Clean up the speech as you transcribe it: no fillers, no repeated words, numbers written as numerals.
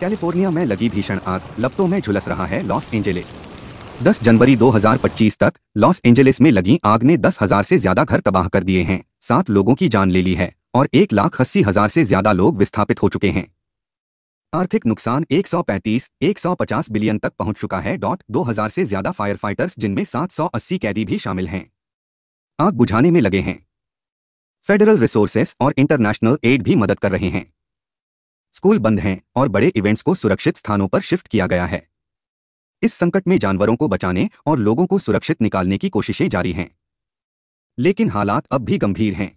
California में लगी भीषण आग, लपटों में झुलस रहा है लॉस एंजेलिस। 10 जनवरी 2025 तक लॉस एंजेलिस में लगी आग ने 10,000 से ज्यादा घर तबाह कर दिए हैं, 7 लोगों की जान ले ली है और 1,80,000 से ज्यादा लोग विस्थापित हो चुके हैं। आर्थिक नुकसान 135-150 बिलियन तक पहुंच चुका है। 2,000 से ज्यादा फायर फाइटर्स, जिनमें 780 कैदी भी शामिल हैं, आग बुझाने में लगे हैं। फेडरल रिसोर्सेस और इंटरनेशनल एड भी मदद कर रहे हैं। स्कूल बंद हैं और बड़े इवेंट्स को सुरक्षित स्थानों पर शिफ्ट किया गया है। इस संकट में जानवरों को बचाने और लोगों को सुरक्षित निकालने की कोशिशें जारी हैं, लेकिन हालात अब भी गंभीर हैं।